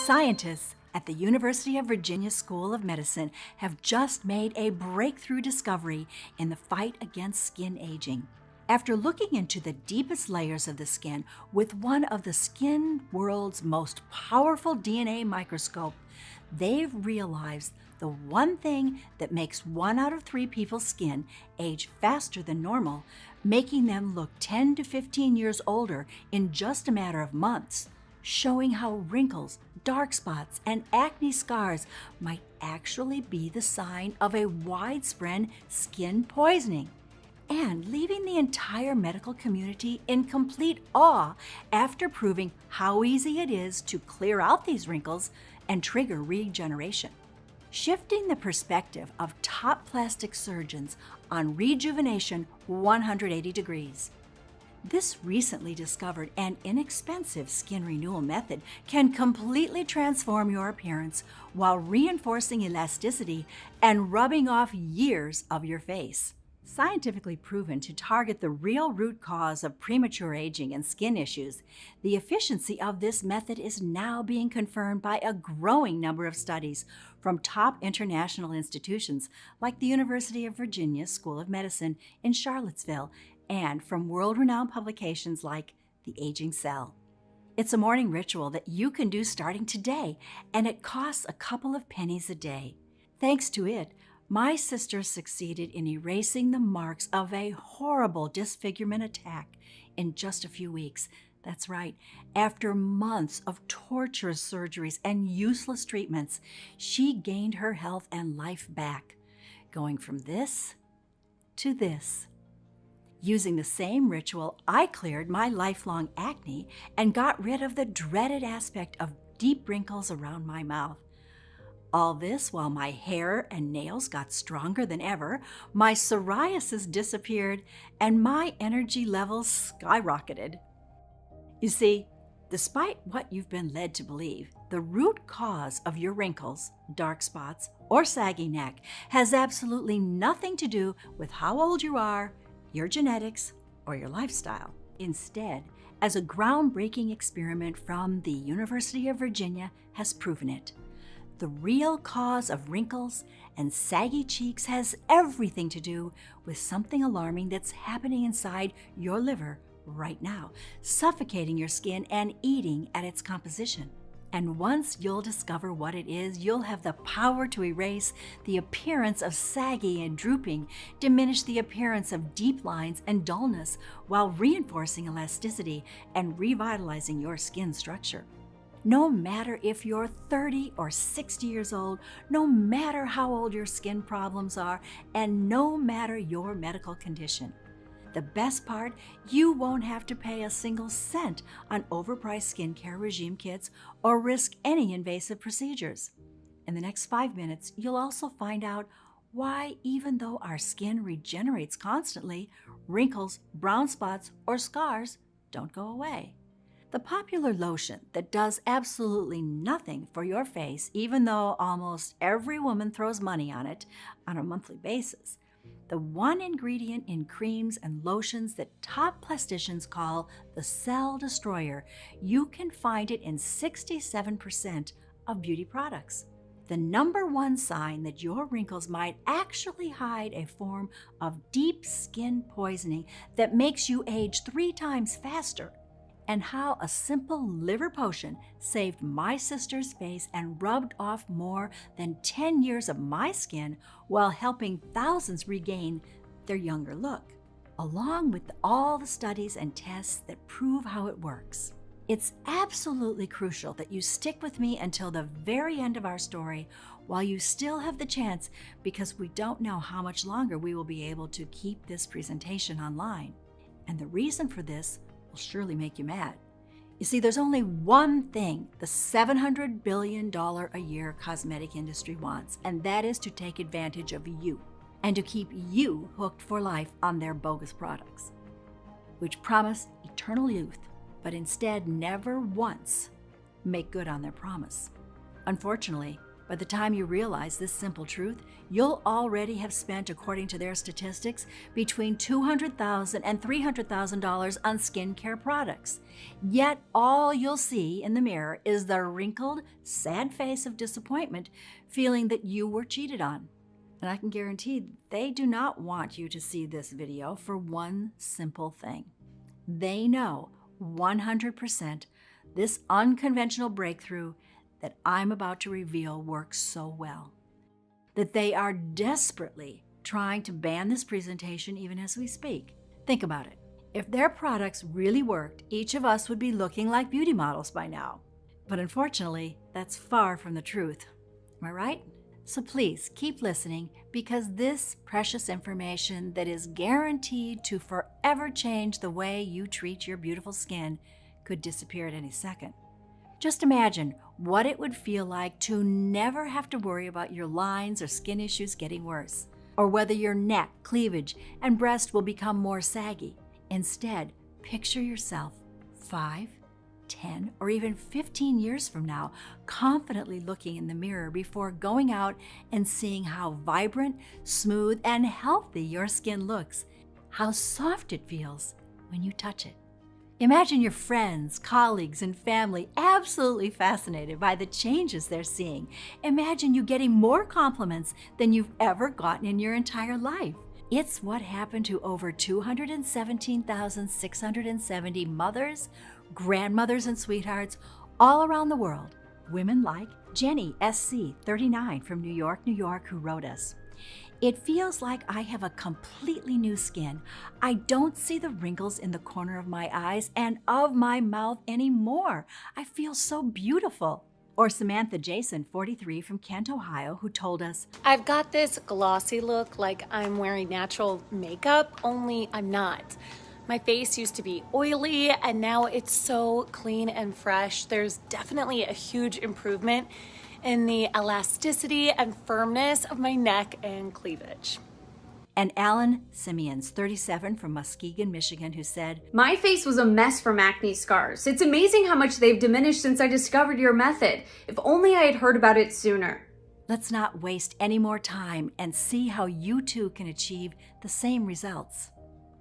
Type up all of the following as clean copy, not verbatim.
Scientists at the University of Virginia School of Medicine have just made a breakthrough discovery in the fight against skin aging. After looking into the deepest layers of the skin with one of the skin world's most powerful DNA microscope, they've realized the one thing that makes 1 out of 3 people's skin age faster than normal, making them look 10 to 15 years older in just a matter of months, showing how wrinkles, dark spots, and acne scars might actually be the sign of a widespread skin poisoning, and leaving the entire medical community in complete awe after proving how easy it is to clear out these wrinkles and trigger regeneration. Shifting the perspective of top plastic surgeons on rejuvenation 180 degrees. This recently discovered and inexpensive skin renewal method can completely transform your appearance while reinforcing elasticity and rubbing off years of your face. Scientifically proven to target the real root cause of premature aging and skin issues, the efficiency of this method is now being confirmed by a growing number of studies from top international institutions like the University of Virginia School of Medicine in Charlottesville and from world-renowned publications like The Aging Cell. It's a morning ritual that you can do starting today, and it costs a couple of pennies a day. Thanks to it, my sister succeeded in erasing the marks of a horrible disfigurement attack in just a few weeks. That's right, after months of torturous surgeries and useless treatments, she gained her health and life back, going from this to this. Using the same ritual, I cleared my lifelong acne and got rid of the dreaded aspect of deep wrinkles around my mouth. All this while my hair and nails got stronger than ever, my psoriasis disappeared, and my energy levels skyrocketed. You see, despite what you've been led to believe, the root cause of your wrinkles, dark spots, or saggy neck has absolutely nothing to do with how old you are, your genetics, or your lifestyle. Instead, as a groundbreaking experiment from the University of Virginia has proven it, the real cause of wrinkles and saggy cheeks has everything to do with something alarming that's happening inside your liver right now, suffocating your skin and eating at its composition. And once you'll discover what it is, you'll have the power to erase the appearance of saggy and drooping, diminish the appearance of deep lines and dullness, while reinforcing elasticity and revitalizing your skin structure. No matter if you're 30 or 60 years old, no matter how old your skin problems are, and no matter your medical condition. The best part, you won't have to pay a single cent on overpriced skincare regime kits or risk any invasive procedures. In the next 5 minutes, you'll also find out why, even though our skin regenerates constantly, wrinkles, brown spots, or scars don't go away. The popular lotion that does absolutely nothing for your face, even though almost every woman throws money on it on a monthly basis. The one ingredient in creams and lotions that top plasticians call the cell destroyer, you can find it in 67% of beauty products. The number one sign that your wrinkles might actually hide a form of deep skin poisoning that makes you age 3 times faster. And how a simple liver potion saved my sister's face and rubbed off more than 10 years of my skin while helping thousands regain their younger look, along with all the studies and tests that prove how it works. It's absolutely crucial that you stick with me until the very end of our story while you still have the chance, because we don't know how much longer we will be able to keep this presentation online. And the reason for this will surely make you mad. You see, there's only one thing the $700 billion a year cosmetic industry wants, and that is to take advantage of you and to keep you hooked for life on their bogus products, which promise eternal youth, but instead never once make good on their promise. Unfortunately, By the time you realize this simple truth, you'll already have spent, according to their statistics, between $200,000 and $300,000 on skincare products. Yet all you'll see in the mirror is the wrinkled, sad face of disappointment, feeling that you were cheated on. And I can guarantee they do not want you to see this video for one simple thing. They know 100% this unconventional breakthrough that I'm about to reveal works so well, that they are desperately trying to ban this presentation even as we speak. Think about it. If their products really worked, each of us would be looking like beauty models by now. But unfortunately, that's far from the truth. Am I right? So please keep listening, because this precious information that is guaranteed to forever change the way you treat your beautiful skin could disappear at any second. Just imagine what it would feel like to never have to worry about your lines or skin issues getting worse, or whether your neck, cleavage, and breast will become more saggy. Instead, picture yourself 5, 10, or even 15 years from now, confidently looking in the mirror before going out and seeing how vibrant, smooth, and healthy your skin looks, how soft it feels when you touch it. Imagine your friends, colleagues, and family absolutely fascinated by the changes they're seeing. Imagine you getting more compliments than you've ever gotten in your entire life. It's what happened to over 217,670 mothers, grandmothers, and sweethearts all around the world. Women like Jenny SC 39 from New York, New York, who wrote us, "It feels like I have a completely new skin. I don't see the wrinkles in the corner of my eyes and of my mouth anymore. I feel so beautiful." Or Samantha Jason 43 from Kent, Ohio, who told us, "I've got this glossy look like I'm wearing natural makeup, only I'm not. My face used to be oily and now it's so clean and fresh. There's definitely a huge improvement in the elasticity and firmness of my neck and cleavage." And Alan Simeons 37 from Muskegon, Michigan, who said, "My face was a mess from acne scars. It's amazing how much they've diminished since I discovered your method. If only I had heard about it sooner." Let's not waste any more time and see how you too can achieve the same results.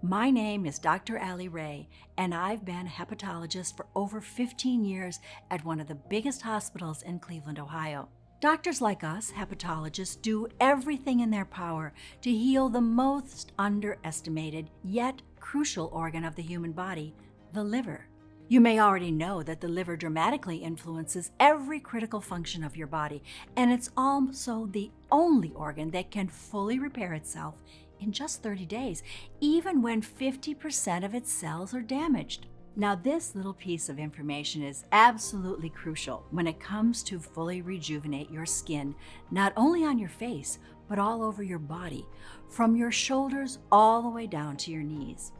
My name is Dr. Allie Ray, and I've been a hepatologist for over 15 years at one of the biggest hospitals in Cleveland, Ohio. Doctors like us, hepatologists, do everything in their power to heal the most underestimated yet crucial organ of the human body, the liver. You may already know that the liver dramatically influences every critical function of your body, and it's also the only organ that can fully repair itself in just 30 days, even when 50% of its cells are damaged. Now, this little piece of information is absolutely crucial when it comes to fully rejuvenate your skin, not only on your face, but all over your body, from your shoulders all the way down to your knees.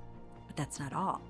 But that's not all.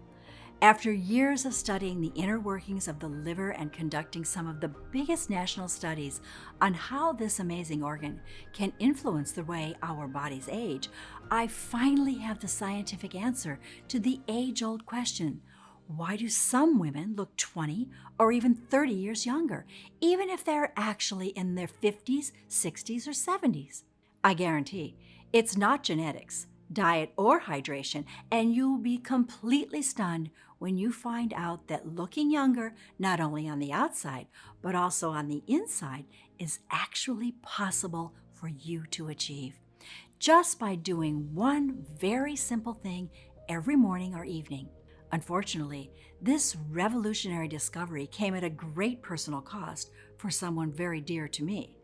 After years of studying the inner workings of the liver and conducting some of the biggest national studies on how this amazing organ can influence the way our bodies age, I finally have the scientific answer to the age-old question: why do some women look 20 or even 30 years younger, even if they're actually in their 50s, 60s, or 70s? I guarantee it's not genetics, diet, or hydration, and you'll be completely stunned when you find out that looking younger, not only on the outside, but also on the inside, is actually possible for you to achieve, just by doing one very simple thing every morning or evening. Unfortunately, this revolutionary discovery came at a great personal cost for someone very dear to me.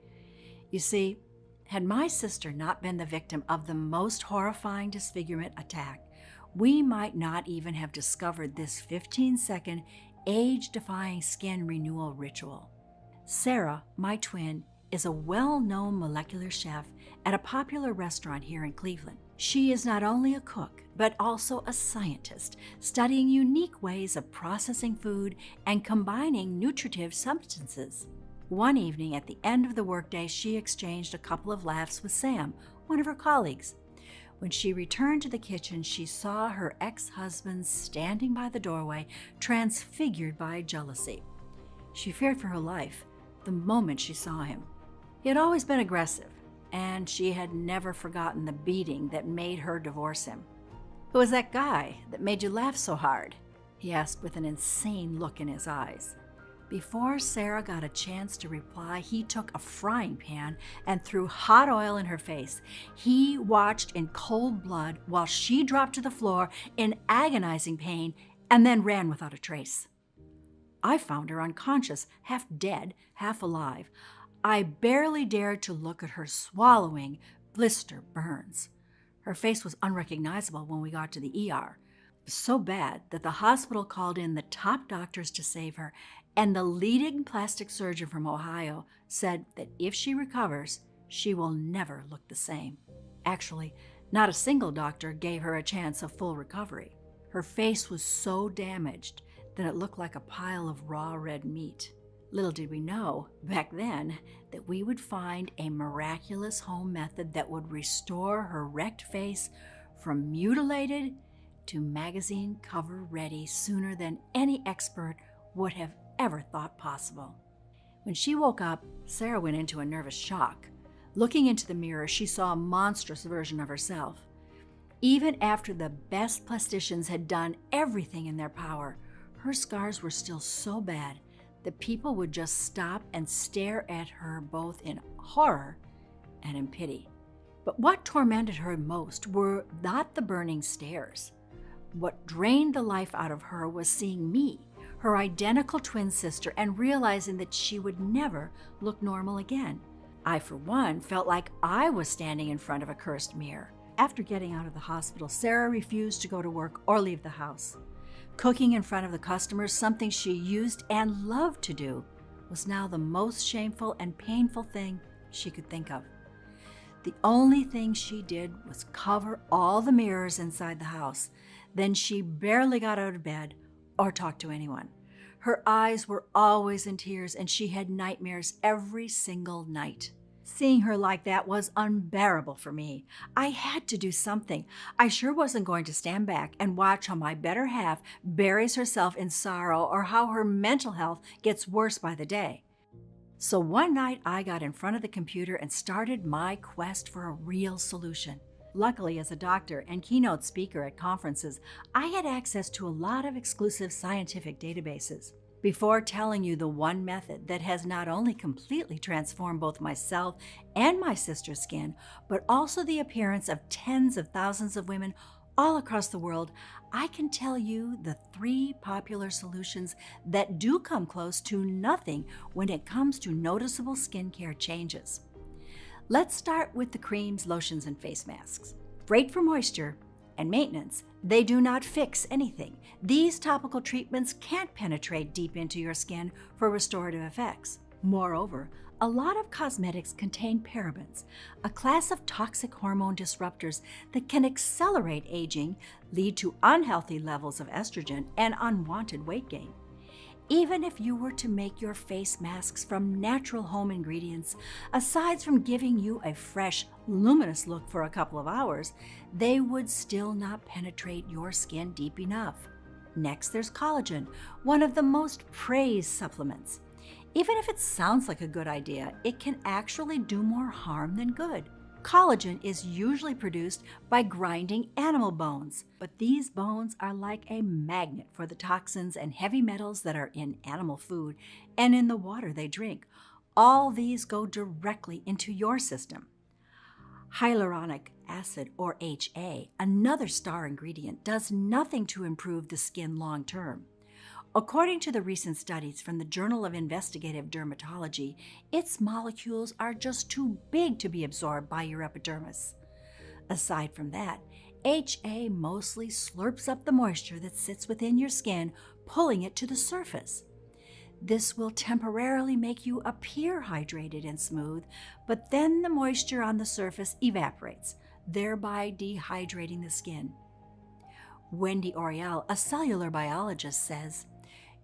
You see, had my sister not been the victim of the most horrifying disfigurement attack, we might not even have discovered this 15-second, age-defying skin renewal ritual. Sarah, my twin, is a well-known molecular chef at a popular restaurant here in Cleveland. She is not only a cook, but also a scientist, studying unique ways of processing food and combining nutritive substances. One evening at the end of the workday, she exchanged a couple of laughs with Sam, one of her colleagues. When she returned to the kitchen, she saw her ex-husband standing by the doorway, transfigured by jealousy. She feared for her life the moment she saw him. He had always been aggressive, and she had never forgotten the beating that made her divorce him. "Who was that guy that made you laugh so hard?" he asked with an insane look in his eyes. Before Sarah got a chance to reply, he took a frying pan and threw hot oil in her face. He watched in cold blood while she dropped to the floor in agonizing pain and then ran without a trace. I found her unconscious, half dead, half alive. I barely dared to look at her swallowing blister burns. Her face was unrecognizable when we got to the ER. So bad that the hospital called in the top doctors to save her, and the leading plastic surgeon from Ohio said that if she recovers, she will never look the same. Actually, not a single doctor gave her a chance of full recovery. Her face was so damaged that it looked like a pile of raw red meat. Little did we know back then that we would find a miraculous home method that would restore her wrecked face from mutilated to magazine cover ready sooner than any expert would have ever thought possible. When she woke up, Sarah went into a nervous shock. Looking into the mirror, she saw a monstrous version of herself. Even after the best plasticians had done everything in their power, her scars were still so bad that people would just stop and stare at her both in horror and in pity. But what tormented her most were not the burning stares. What drained the life out of her was seeing me, her identical twin sister, and realizing that she would never look normal again. I, for one, felt like I was standing in front of a cursed mirror. After getting out of the hospital, Sarah refused to go to work or leave the house. Cooking in front of the customers, something she used and loved to do, was now the most shameful and painful thing she could think of. The only thing she did was cover all the mirrors inside the house. Then she barely got out of bed or talked to anyone. Her eyes were always in tears, and she had nightmares every single night. Seeing her like that was unbearable for me. I had to do something. I sure wasn't going to stand back and watch how my better half buries herself in sorrow or how her mental health gets worse by the day. So one night I got in front of the computer and started my quest for a real solution. Luckily, as a doctor and keynote speaker at conferences, I had access to a lot of exclusive scientific databases. Before telling you the one method that has not only completely transformed both myself and my sister's skin, but also the appearance of tens of thousands of women all across the world, I can tell you the 3 popular solutions that do come close to nothing when it comes to noticeable skincare changes. Let's start with the creams, lotions, and face masks. Great for moisture and maintenance, they do not fix anything. These topical treatments can't penetrate deep into your skin for restorative effects. Moreover, a lot of cosmetics contain parabens, a class of toxic hormone disruptors that can accelerate aging, lead to unhealthy levels of estrogen, and unwanted weight gain. Even if you were to make your face masks from natural home ingredients, aside from giving you a fresh, luminous look for a couple of hours, they would still not penetrate your skin deep enough. Next, there's collagen, one of the most praised supplements. Even if it sounds like a good idea, it can actually do more harm than good. Collagen is usually produced by grinding animal bones, but these bones are like a magnet for the toxins and heavy metals that are in animal food and in the water they drink. All these go directly into your system. Hyaluronic acid, or HA, another star ingredient, does nothing to improve the skin long term. According to the recent studies from the Journal of Investigative Dermatology, its molecules are just too big to be absorbed by your epidermis. Aside from that, HA mostly slurps up the moisture that sits within your skin, pulling it to the surface. This will temporarily make you appear hydrated and smooth, but then the moisture on the surface evaporates, thereby dehydrating the skin. Wendy Oriel, a cellular biologist, says,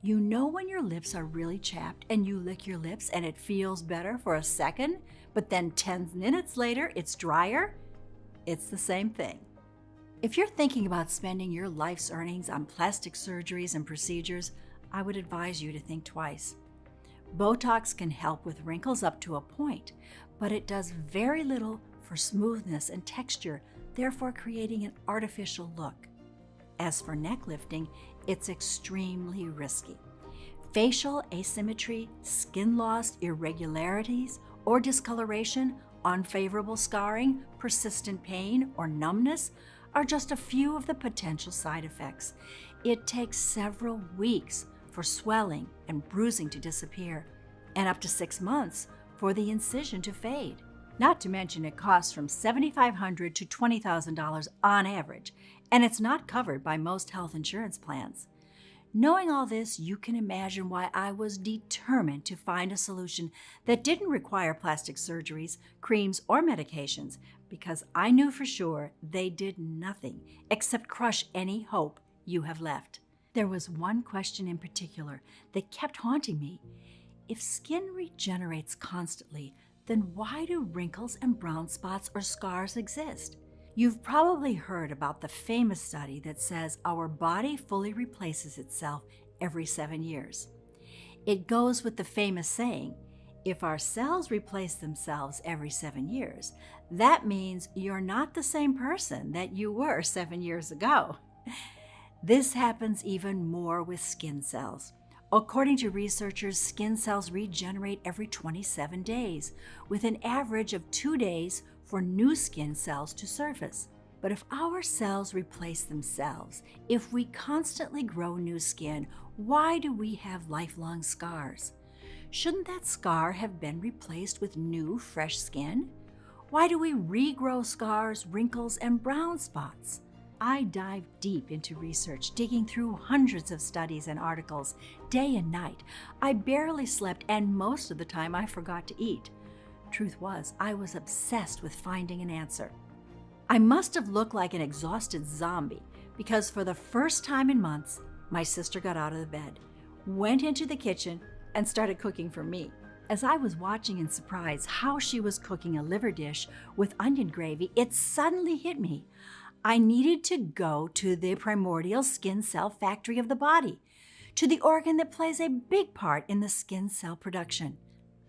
"You know when your lips are really chapped and you lick your lips and it feels better for a second, but then 10 minutes later it's drier? It's the same thing." If you're thinking about spending your life's earnings on plastic surgeries and procedures, I would advise you to think twice. Botox can help with wrinkles up to a point, but it does very little for smoothness and texture, therefore creating an artificial look. As for neck lifting, it's extremely risky. Facial asymmetry, skin loss, irregularities, or discoloration, unfavorable scarring, persistent pain, or numbness are just a few of the potential side effects. It takes several weeks for swelling and bruising to disappear, and up to 6 months for the incision to fade. Not to mention it costs from $7,500 to $20,000 on average, and it's not covered by most health insurance plans. Knowing all this, you can imagine why I was determined to find a solution that didn't require plastic surgeries, creams, or medications, because I knew for sure they did nothing except crush any hope you have left. There was one question in particular that kept haunting me. If skin regenerates constantly, then why do wrinkles and brown spots or scars exist? You've probably heard about the famous study that says our body fully replaces itself every 7 years. It goes with the famous saying, if our cells replace themselves every 7 years, that means you're not the same person that you were 7 years ago. This happens even more with skin cells. According to researchers, skin cells regenerate every 27 days, with an average of 2 days for new skin cells to surface. But if our cells replace themselves, if we constantly grow new skin, why do we have lifelong scars? Shouldn't that scar have been replaced with new, fresh skin? Why do we regrow scars, wrinkles, and brown spots? I dived deep into research, digging through hundreds of studies and articles, day and night. I barely slept, and most of the time I forgot to eat. Truth was, I was obsessed with finding an answer. I must have looked like an exhausted zombie, because for the first time in months, my sister got out of the bed, went into the kitchen, and started cooking for me. As I was watching in surprise how she was cooking a liver dish with onion gravy, it suddenly hit me. I needed to go to the primordial skin cell factory of the body, to the organ that plays a big part in the skin cell production,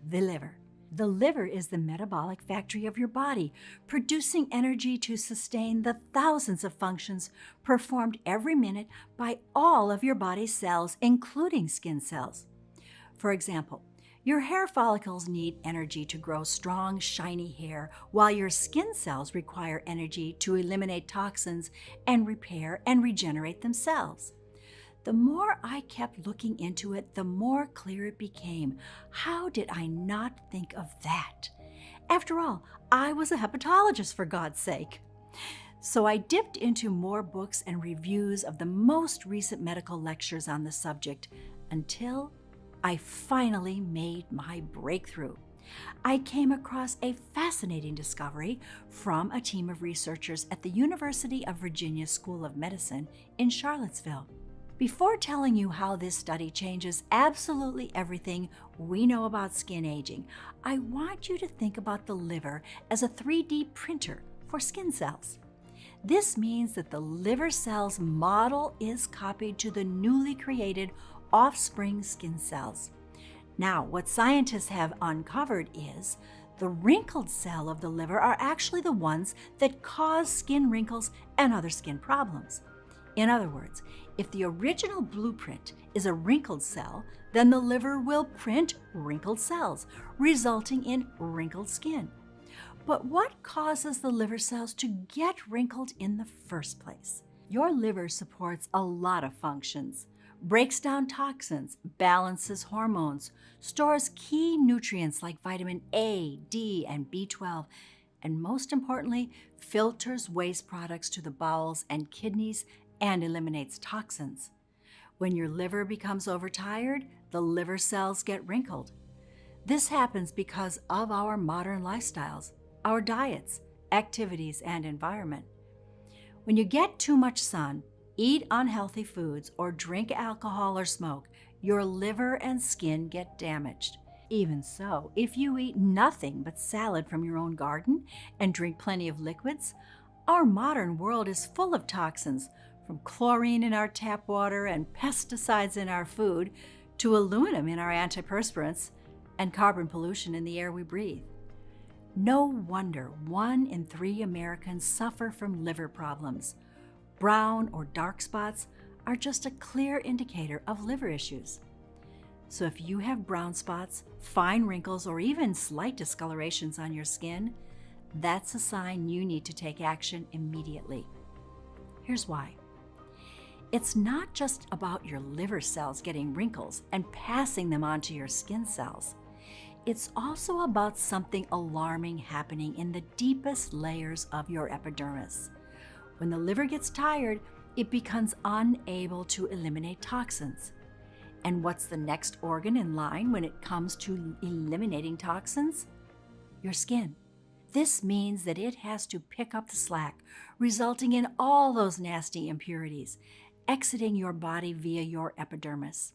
the liver. The liver is the metabolic factory of your body, producing energy to sustain the thousands of functions performed every minute by all of your body's cells, including skin cells. For example, your hair follicles need energy to grow strong, shiny hair, while your skin cells require energy to eliminate toxins and repair and regenerate themselves. The more I kept looking into it, the more clear it became. How did I not think of that? After all, I was a hepatologist, for God's sake. So I dipped into more books and reviews of the most recent medical lectures on the subject until I finally made my breakthrough. I came across a fascinating discovery from a team of researchers at the University of Virginia School of Medicine in Charlottesville. Before telling you how this study changes absolutely everything we know about skin aging, I want you to think about the liver as a 3D printer for skin cells. This means that the liver cell's model is copied to the newly created offspring skin cells. Now, what scientists have uncovered is the wrinkled cell of the liver are actually the ones that cause skin wrinkles and other skin problems. In other words, if the original blueprint is a wrinkled cell, then the liver will print wrinkled cells, resulting in wrinkled skin. But what causes the liver cells to get wrinkled in the first place? Your liver supports a lot of functions, breaks down toxins, balances hormones, stores key nutrients like vitamin A, D, and B12, and most importantly, filters waste products to the bowels and kidneys and eliminates toxins. When your liver becomes overtired, the liver cells get wrinkled. This happens because of our modern lifestyles, our diets, activities, and environment. When you get too much sun, eat unhealthy foods, or drink alcohol or smoke, your liver and skin get damaged. Even so, if you eat nothing but salad from your own garden and drink plenty of liquids, our modern world is full of toxins, from chlorine in our tap water and pesticides in our food to aluminum in our antiperspirants, and carbon pollution in the air we breathe. No wonder 1 in 3 Americans suffer from liver problems. Brown or dark spots are just a clear indicator of liver issues. So if you have brown spots, fine wrinkles, or even slight discolorations on your skin, that's a sign you need to take action immediately. Here's why. It's not just about your liver cells getting wrinkles and passing them on to your skin cells. It's also about something alarming happening in the deepest layers of your epidermis. When the liver gets tired, it becomes unable to eliminate toxins. And what's the next organ in line when it comes to eliminating toxins? Your skin. This means that it has to pick up the slack, resulting in all those nasty impurities exiting your body via your epidermis.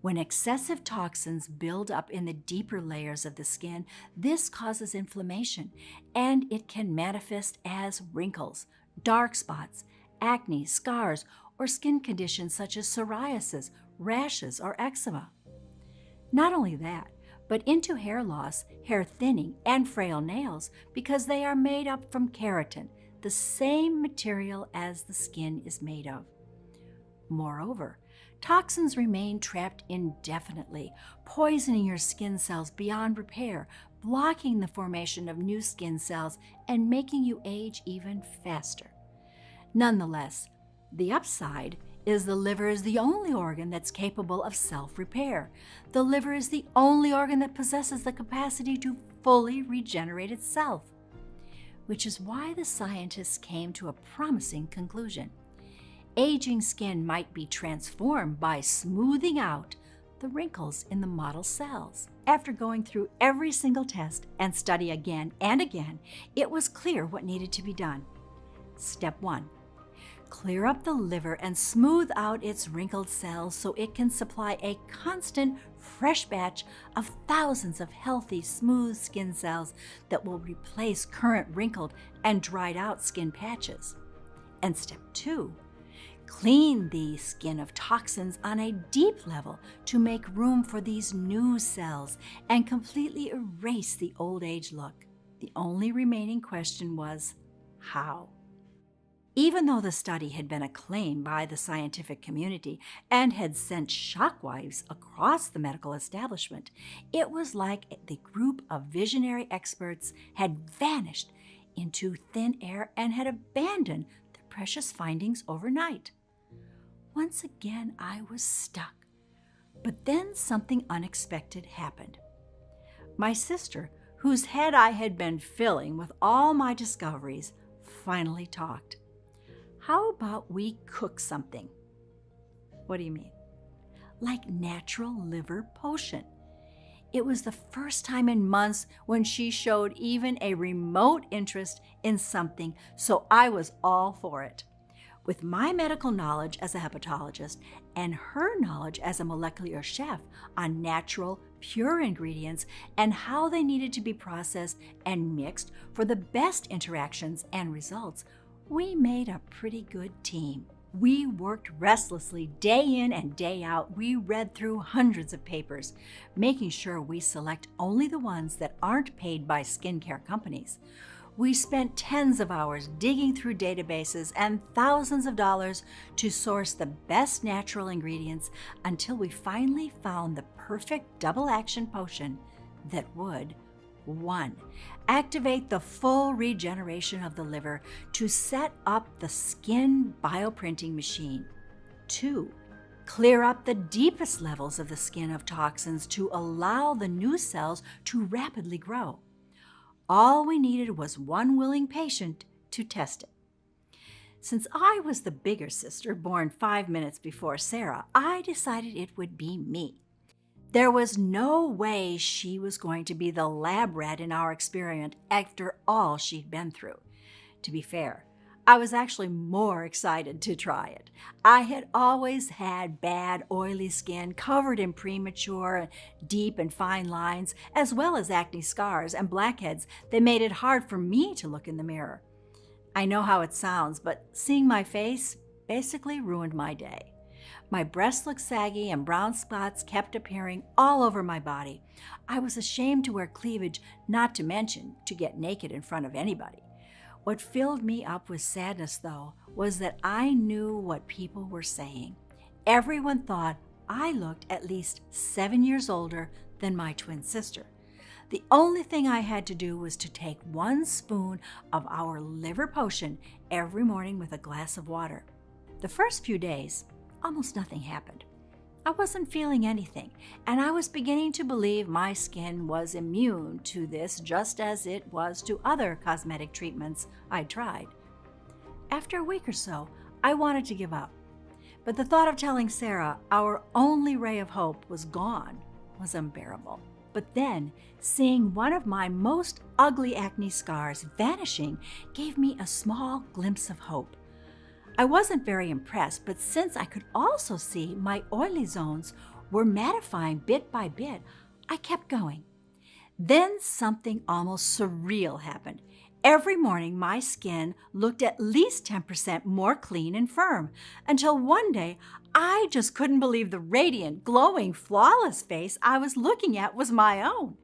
When excessive toxins build up in the deeper layers of the skin, this causes inflammation, and it can manifest as wrinkles, dark spots, acne, scars, or skin conditions such as psoriasis, rashes, or eczema. Not only that, but into hair loss, hair thinning, and frail nails because they are made up from keratin, the same material as the skin is made of. Moreover, toxins remain trapped indefinitely, poisoning your skin cells beyond repair, blocking the formation of new skin cells, and making you age even faster. Nonetheless, the upside is the liver is the only organ that's capable of self-repair. The liver is the only organ that possesses the capacity to fully regenerate itself, which is why the scientists came to a promising conclusion. Aging skin might be transformed by smoothing out the wrinkles in the model cells. After going through every single test and study again and again, it was clear what needed to be done. Step 1. Clear up the liver and smooth out its wrinkled cells so it can supply a constant, fresh batch of thousands of healthy, smooth skin cells that will replace current wrinkled and dried out skin patches. And step 2. Clean the skin of toxins on a deep level to make room for these new cells and completely erase the old age look. The only remaining question was, how? Even though the study had been acclaimed by the scientific community and had sent shockwaves across the medical establishment, it was like the group of visionary experts had vanished into thin air and had abandoned their precious findings overnight. Once again, I was stuck. But then something unexpected happened. My sister, whose head I had been filling with all my discoveries, finally talked. How about we cook something? What do you mean? Like natural liver potion. It was the first time in months when she showed even a remote interest in something, so I was all for it. With my medical knowledge as a hepatologist and her knowledge as a molecular chef on natural, pure ingredients and how they needed to be processed and mixed for the best interactions and results, we made a pretty good team. We worked restlessly day in and day out. We read through hundreds of papers, making sure we select only the ones that aren't paid by skincare companies. We spent tens of hours digging through databases and thousands of dollars to source the best natural ingredients until we finally found the perfect double-action potion that would 1. Activate the full regeneration of the liver to set up the skin bioprinting machine. 2. Clear up the deepest levels of the skin of toxins to allow the new cells to rapidly grow. All we needed was one willing patient to test it. Since I was the bigger sister, born 5 minutes before Sarah, I decided it would be me. There was no way she was going to be the lab rat in our experiment after all she'd been through. To be fair, I was actually more excited to try it. I had always had bad, oily skin covered in premature, deep and fine lines, as well as acne scars and blackheads that made it hard for me to look in the mirror. I know how it sounds, but seeing my face basically ruined my day. My breasts looked saggy and brown spots kept appearing all over my body. I was ashamed to wear cleavage, not to mention to get naked in front of anybody. What filled me up with sadness, though, was that I knew what people were saying. Everyone thought I looked at least 7 years older than my twin sister. The only thing I had to do was to take 1 spoon of our liver potion every morning with a glass of water. The first few days, almost nothing happened. I wasn't feeling anything, and I was beginning to believe my skin was immune to this just as it was to other cosmetic treatments I'd tried. After a week or so, I wanted to give up. But the thought of telling Sarah our only ray of hope was gone was unbearable. But then, seeing one of my most ugly acne scars vanishing gave me a small glimpse of hope. I wasn't very impressed, but since I could also see my oily zones were mattifying bit by bit, I kept going. Then something almost surreal happened. Every morning, my skin looked at least 10% more clean and firm, until one day, I just couldn't believe the radiant, glowing, flawless face I was looking at was my own.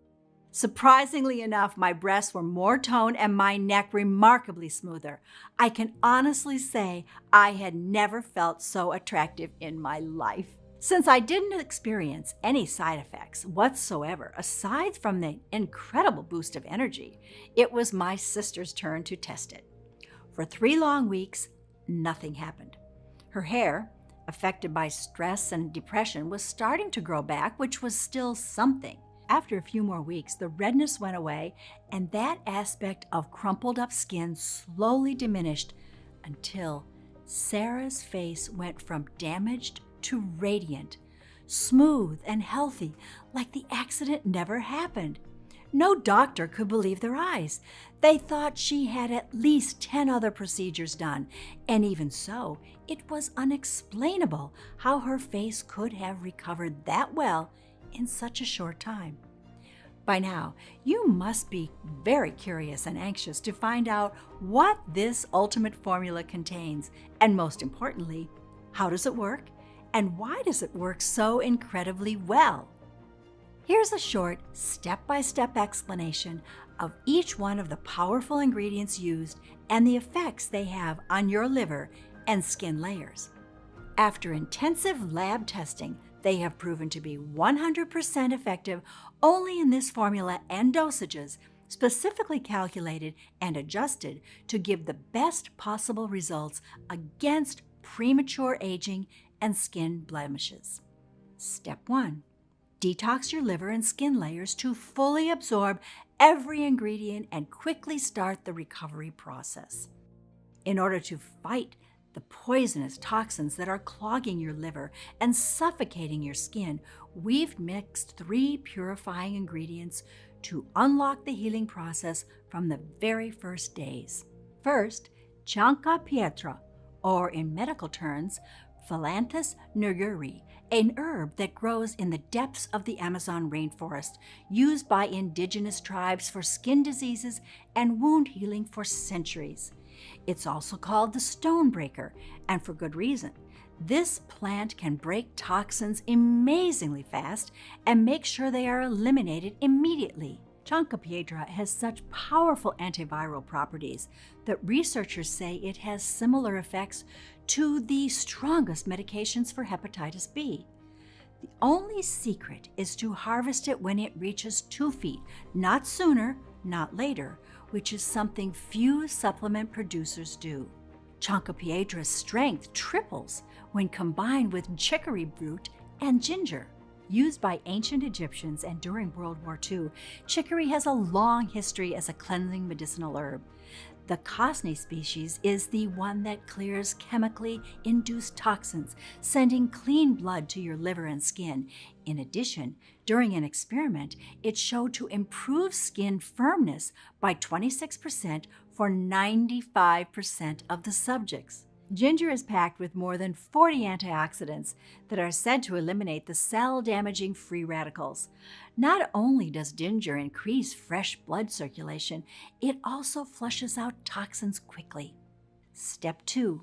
Surprisingly enough, my breasts were more toned and my neck remarkably smoother. I can honestly say I had never felt so attractive in my life. Since I didn't experience any side effects whatsoever, aside from the incredible boost of energy, it was my sister's turn to test it. For 3 long weeks, nothing happened. Her hair, affected by stress and depression, was starting to grow back, which was still something. After a few more weeks, the redness went away, and that aspect of crumpled up skin slowly diminished until Sarah's face went from damaged to radiant, smooth and healthy, like the accident never happened. No doctor could believe their eyes. They thought she had at least 10 other procedures done, and even so, it was unexplainable how her face could have recovered that well in such a short time. By now, you must be very curious and anxious to find out what this ultimate formula contains, and most importantly, how does it work? And why does it work so incredibly well? Here's a short, step-by-step explanation of each one of the powerful ingredients used and the effects they have on your liver and skin layers. After intensive lab testing, they have proven to be 100% effective only in this formula and dosages, specifically calculated and adjusted to give the best possible results against premature aging and skin blemishes. Step 1. Detox your liver and skin layers to fully absorb every ingredient and quickly start the recovery process. In order to fight the poisonous toxins that are clogging your liver and suffocating your skin, we've mixed 3 purifying ingredients to unlock the healing process from the very first days. First, Cianca pietra, or in medical terms, Philanthus niguri, an herb that grows in the depths of the Amazon rainforest, used by indigenous tribes for skin diseases and wound healing for centuries. It's also called the stone breaker, and for good reason. This plant can break toxins amazingly fast and make sure they are eliminated immediately. Cianca pietra has such powerful antiviral properties that researchers say it has similar effects to the strongest medications for hepatitis B. The only secret is to harvest it when it reaches 2 feet, not sooner, not later, which is something few supplement producers do. Cianca pietra's strength triples when combined with chicory root and ginger. Used by ancient Egyptians and during World War II, chicory has a long history as a cleansing medicinal herb. The Cosney species is the one that clears chemically induced toxins, sending clean blood to your liver and skin. In addition, during an experiment, it showed to improve skin firmness by 26% for 95% of the subjects. Ginger is packed with more than 40 antioxidants that are said to eliminate the cell-damaging free radicals. Not only does ginger increase fresh blood circulation, it also flushes out toxins quickly. Step 2.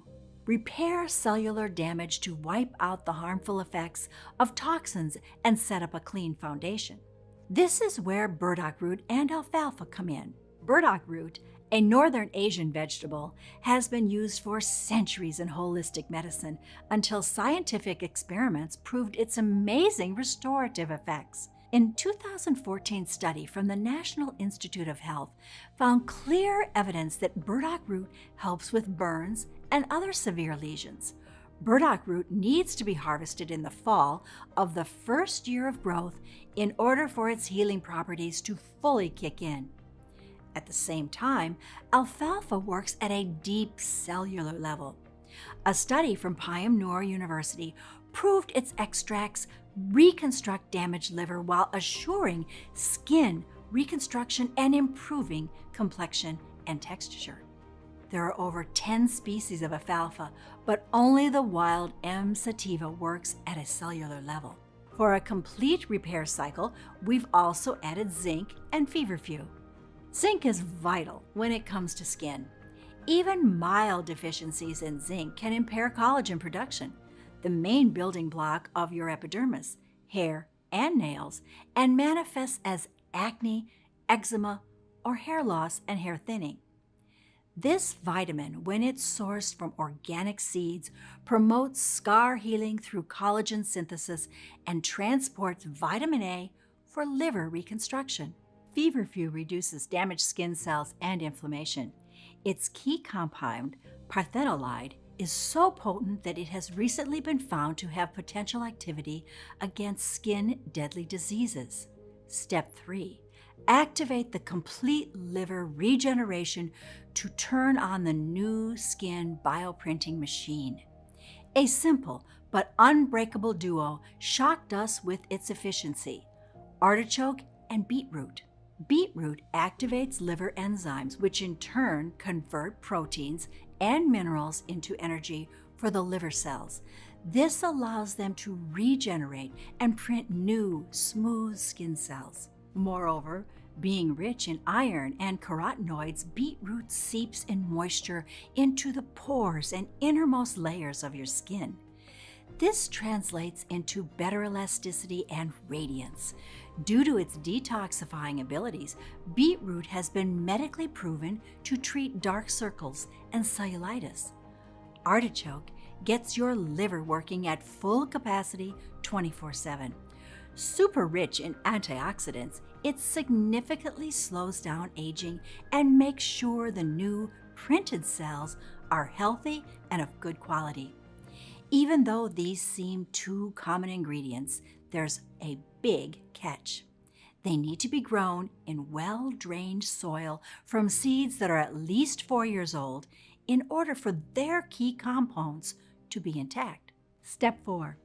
repair cellular damage to wipe out the harmful effects of toxins and set up a clean foundation. This is where burdock root and alfalfa come in. Burdock root, a northern Asian vegetable, has been used for centuries in holistic medicine until scientific experiments proved its amazing restorative effects. A 2014 study from the National Institute of Health found clear evidence that burdock root helps with burns and other severe lesions. Burdock root needs to be harvested in the fall of the first year of growth in order for its healing properties to fully kick in. At the same time, alfalfa works at a deep cellular level. A study from Payam-Noor University proved its extracts reconstruct damaged liver while assuring skin reconstruction and improving complexion and texture. There are over 10 species of alfalfa, but only the wild M. sativa works at a cellular level. For a complete repair cycle, we've also added zinc and feverfew. Zinc is vital when it comes to skin. Even mild deficiencies in zinc can impair collagen production, the main building block of your epidermis, hair, and nails, and manifests as acne, eczema, or hair loss and hair thinning. This vitamin, when it's sourced from organic seeds, promotes scar healing through collagen synthesis and transports vitamin A for liver reconstruction. Feverfew reduces damaged skin cells and inflammation. Its key compound, parthenolide, is so potent that it has recently been found to have potential activity against skin deadly diseases. Step 3. Activate the complete liver regeneration to turn on the new skin bioprinting machine. A simple but unbreakable duo shocked us with its efficiency: artichoke and beetroot. Beetroot activates liver enzymes, which in turn convert proteins and minerals into energy for the liver cells. This allows them to regenerate and print new, smooth skin cells. Moreover, being rich in iron and carotenoids, beetroot seeps in moisture into the pores and innermost layers of your skin. This translates into better elasticity and radiance. Due to its detoxifying abilities, beetroot has been medically proven to treat dark circles and cellulitis. Artichoke gets your liver working at full capacity 24/7. Super rich in antioxidants, it significantly slows down aging and makes sure the new printed cells are healthy and of good quality. Even though these seem two common ingredients, there's a big catch. They need to be grown in well-drained soil from seeds that are at least 4 years old in order for their key compounds to be intact. Step 4.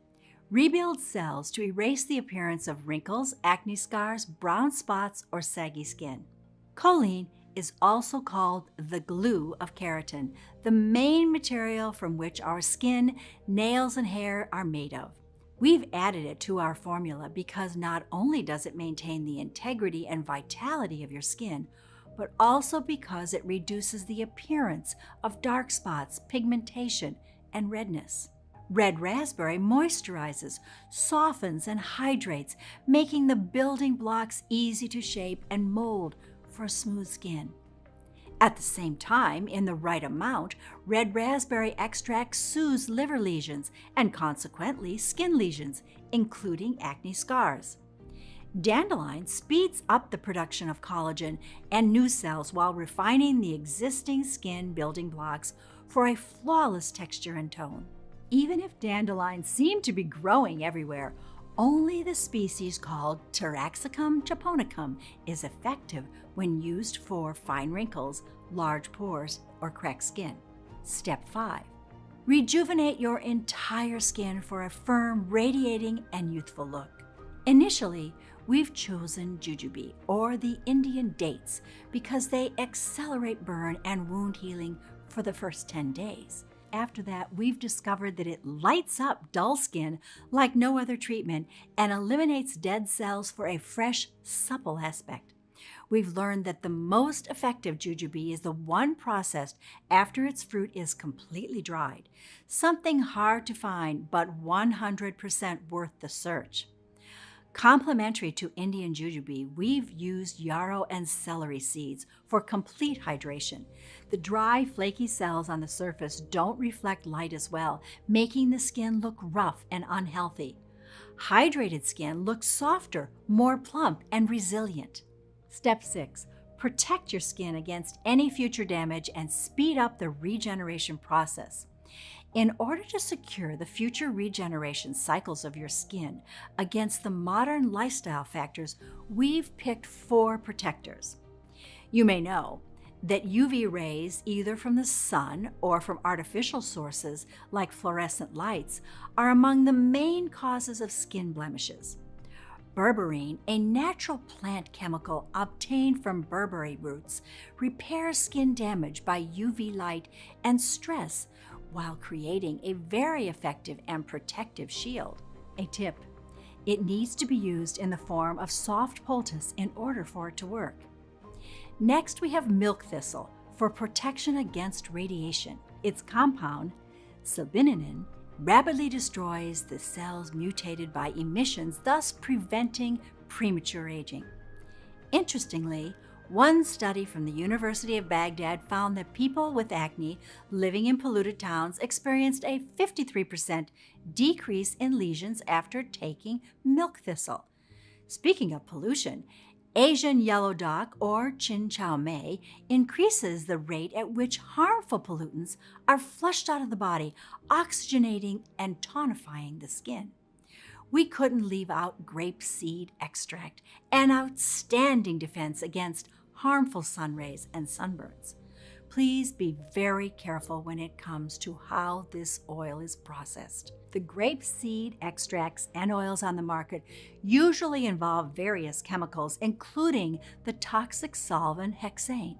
Rebuild cells to erase the appearance of wrinkles, acne scars, brown spots, or saggy skin. Choline is also called the glue of keratin, the main material from which our skin, nails, and hair are made of. We've added it to our formula because not only does it maintain the integrity and vitality of your skin, but also because it reduces the appearance of dark spots, pigmentation, and redness. Red raspberry moisturizes, softens, and hydrates, making the building blocks easy to shape and mold for smooth skin. At the same time, in the right amount, red raspberry extract soothes liver lesions and consequently skin lesions, including acne scars. Dandelion speeds up the production of collagen and new cells while refining the existing skin building blocks for a flawless texture and tone. Even if dandelions seem to be growing everywhere, only the species called Taraxacum japonicum is effective when used for fine wrinkles, large pores, or cracked skin. Step 5. Rejuvenate your entire skin for a firm, radiating, and youthful look. Initially, we've chosen jujube, or the Indian dates, because they accelerate burn and wound healing for the first 10 days. After that, we've discovered that it lights up dull skin like no other treatment and eliminates dead cells for a fresh, supple aspect. we've learned that the most effective jujube is the one processed after its fruit is completely dried. Something hard to find, but 100% worth the search. Complementary to Indian jujube, we've used yarrow and celery seeds for complete hydration. The dry, flaky cells on the surface don't reflect light as well, making the skin look rough and unhealthy. Hydrated skin looks softer, more plump, and resilient. Step 6. Protect your skin against any future damage and speed up the regeneration process. In order to secure the future regeneration cycles of your skin against the modern lifestyle factors, we've picked 4 protectors. You may know that UV rays, either from the sun or from artificial sources like fluorescent lights, are among the main causes of skin blemishes. Berberine, a natural plant chemical obtained from berberry roots, repairs skin damage by UV light and stress while creating a very effective and protective shield. A tip: it needs to be used in the form of soft poultice in order for it to work. Next, we have milk thistle for protection against radiation. Its compound, silbininin, rapidly destroys the cells mutated by emissions, thus preventing premature aging. Interestingly, one study from the University of Baghdad found that people with acne living in polluted towns experienced a 53% decrease in lesions after taking milk thistle. Speaking of pollution, Asian yellow dock, or chin chow mei, increases the rate at which harmful pollutants are flushed out of the body, oxygenating and tonifying the skin. We couldn't leave out grape seed extract, an outstanding defense against harmful sun rays and sunburns. Please be very careful when it comes to how this oil is processed. The grape seed extracts and oils on the market usually involve various chemicals, including the toxic solvent hexane.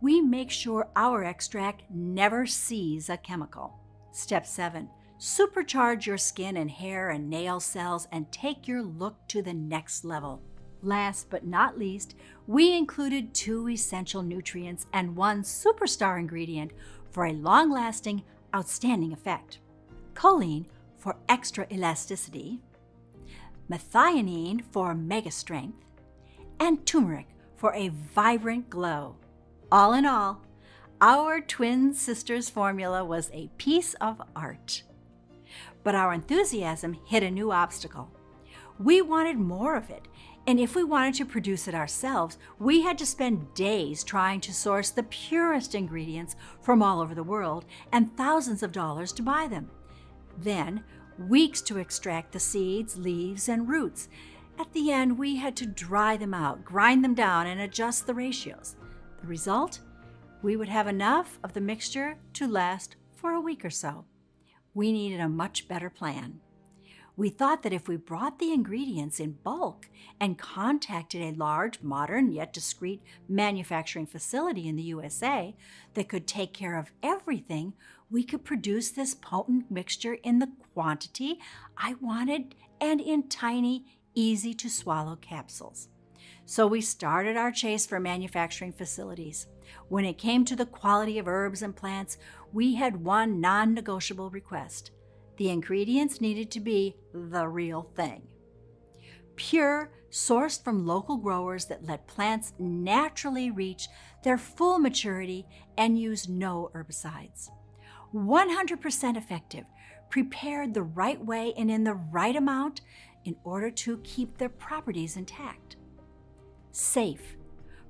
We make sure our extract never sees a chemical. Step 7. Supercharge your skin and hair and nail cells and take your look to the next level. Last but not least, we included 2 essential nutrients and 1 superstar ingredient for a long-lasting, outstanding effect. Choline for extra elasticity, methionine for mega strength, and turmeric for a vibrant glow. All in all, our twin sisters formula was a piece of art. But our enthusiasm hit a new obstacle. We wanted more of it, and if we wanted to produce it ourselves, we had to spend days trying to source the purest ingredients from all over the world and thousands of dollars to buy them. Then, weeks to extract the seeds, leaves, and roots. At the end, we had to dry them out, grind them down, and adjust the ratios. The result? We would have enough of the mixture to last for a week or so. We needed a much better plan. We thought that if we brought the ingredients in bulk and contacted a large, modern, yet discreet manufacturing facility in the USA that could take care of everything, we could produce this potent mixture in the quantity I wanted and in tiny, easy-to-swallow capsules. So we started our chase for manufacturing facilities. When it came to the quality of herbs and plants, we had one non-negotiable request. The ingredients needed to be the real thing. Pure, sourced from local growers that let plants naturally reach their full maturity and use no herbicides. 100% effective, prepared the right way and in the right amount in order to keep their properties intact. Safe,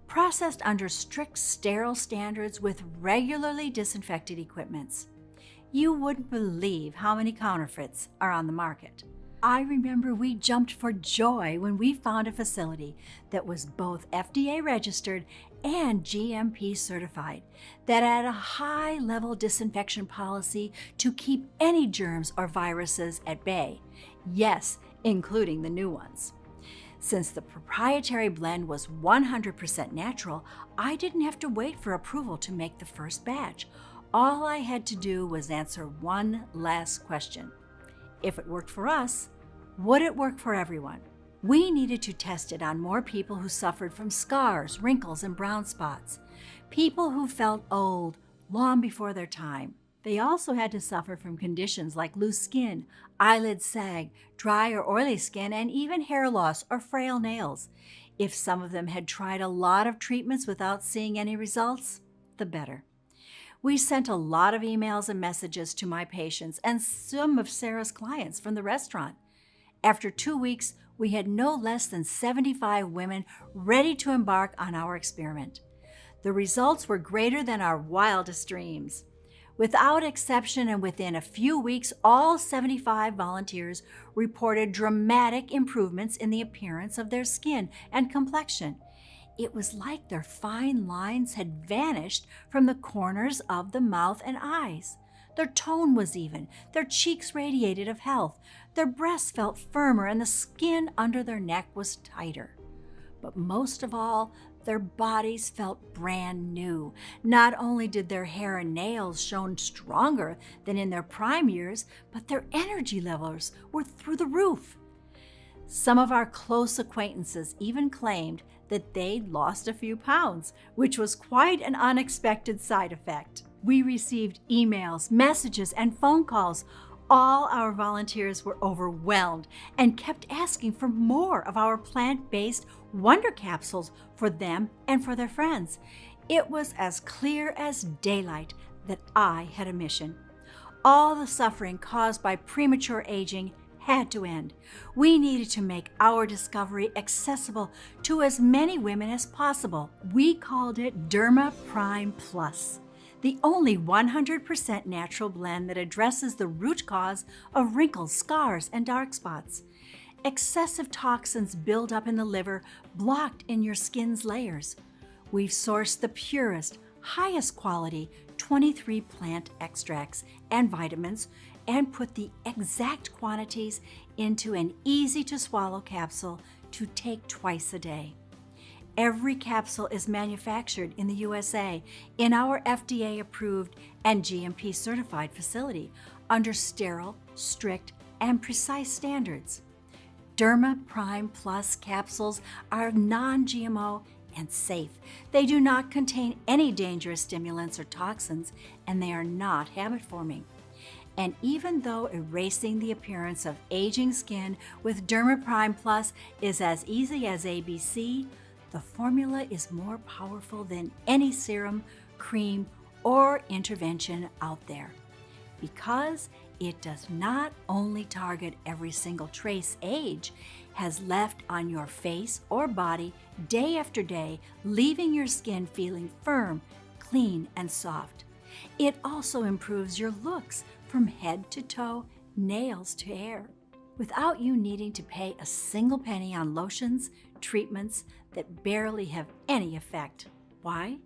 processed under strict sterile standards with regularly disinfected equipments. You wouldn't believe how many counterfeits are on the market. I remember we jumped for joy when we found a facility that was both FDA registered and GMP certified, that had a high-level disinfection policy to keep any germs or viruses at bay, yes, including the new ones. Since the proprietary blend was 100% natural, I didn't have to wait for approval to make the first batch. All I had to do was answer one last question. If it worked for us, would it work for everyone? We needed to test it on more people who suffered from scars, wrinkles, and brown spots. People who felt old long before their time. They also had to suffer from conditions like loose skin, eyelid sag, dry or oily skin, and even hair loss or frail nails. If some of them had tried a lot of treatments without seeing any results, the better. We sent a lot of emails and messages to my patients and some of Sarah's clients from the restaurant. After 2 weeks, we had no less than 75 women ready to embark on our experiment. The results were greater than our wildest dreams. Without exception and within a few weeks, all 75 volunteers reported dramatic improvements in the appearance of their skin and complexion. It was like their fine lines had vanished from the corners of the mouth and eyes. Their tone was even, their cheeks radiated of health, their breasts felt firmer, and the skin under their neck was tighter. But most of all, their bodies felt brand new. Not only did their hair and nails shone stronger than in their prime years, but their energy levels were through the roof. Some of our close acquaintances even claimed that they'd lost a few pounds, which was quite an unexpected side effect. We received emails, messages, and phone calls. All our volunteers were overwhelmed and kept asking for more of our plant-based wonder capsules for them and for their friends. It was as clear as daylight that I had a mission. All the suffering caused by premature aging had to end. We needed to make our discovery accessible to as many women as possible. We called it Derma Prime Plus, the only 100% natural blend that addresses the root cause of wrinkles, scars, and dark spots. Excessive toxins build up in the liver, blocked in your skin's layers. We've sourced the purest, highest quality 23 plant extracts and vitamins and put the exact quantities into an easy-to-swallow capsule to take twice a day. Every capsule is manufactured in the USA in our FDA-approved and GMP-certified facility under sterile, strict, and precise standards. Derma Prime Plus capsules are non-GMO and safe. They do not contain any dangerous stimulants or toxins, and they are not habit-forming. And even though erasing the appearance of aging skin with Derma Prime Plus is as easy as ABC, the formula is more powerful than any serum, cream, or intervention out there. Because it does not only target every single trace age has left on your face or body day after day, leaving your skin feeling firm, clean, and soft. It also improves your looks from head to toe, nails to hair, without you needing to pay a single penny on lotions, treatments that barely have any effect. Why?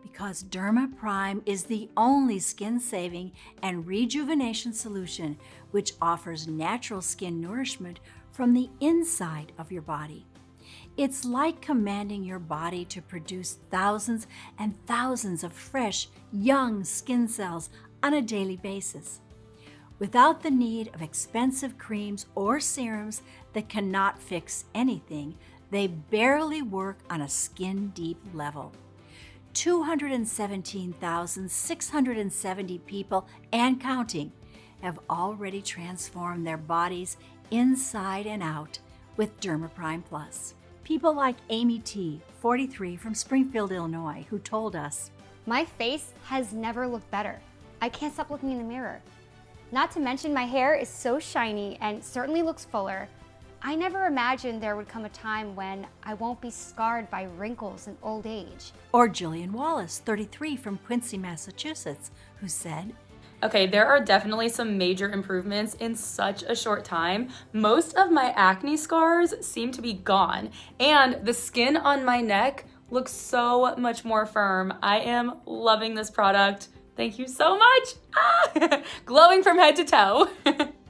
Because Derma Prime is the only skin-saving and rejuvenation solution which offers natural skin nourishment from the inside of your body. It's like commanding your body to produce thousands and thousands of fresh, young skin cells on a daily basis, without the need of expensive creams or serums that cannot fix anything. They barely work on a skin-deep level. 217,670 people and counting have already transformed their bodies inside and out with Derma Prime Plus. People like Amy T., 43, from Springfield, Illinois, who told us, "My face has never looked better. I can't stop looking in the mirror. Not to mention my hair is so shiny and certainly looks fuller. I never imagined there would come a time when I won't be scarred by wrinkles and old age." Or Jillian Wallace, 33, from Quincy, Massachusetts, who said, Okay, there are definitely some major improvements in such a short time. Most of my acne scars seem to be gone, and the skin on my neck looks so much more firm. I am loving this product. Thank you so much. Glowing from head to toe.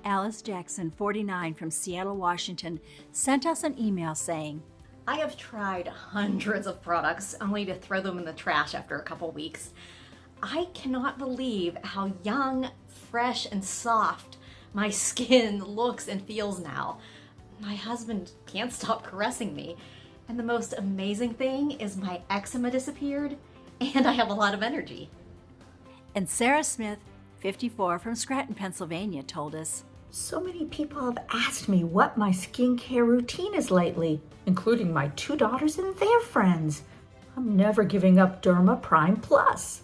Alice Jackson, 49, from Seattle, Washington, sent us an email saying, I have tried hundreds of products only to throw them in the trash after a couple weeks. I cannot believe how young, fresh, and soft my skin looks and feels now. My husband can't stop caressing me. And the most amazing thing is my eczema disappeared and I have a lot of energy. And Sarah Smith, 54, from Scranton, Pennsylvania, told us, So many people have asked me what my skincare routine is lately, including my 2 daughters and their friends. I'm never giving up Derma Prime Plus.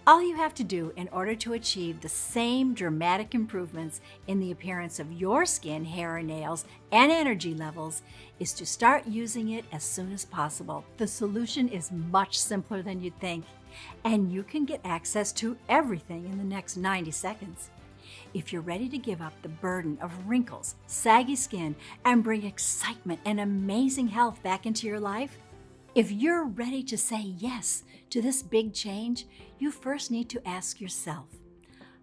all you have to do in order to achieve the same dramatic improvements in the appearance of your skin, hair, and nails, and energy levels is to start using it as soon as possible. The solution is much simpler than you'd think, and you can get access to everything in the next 90 seconds. If you're ready to give up the burden of wrinkles, saggy skin, and bring excitement and amazing health back into your life, if you're ready to say yes to this big change, you first need to ask yourself,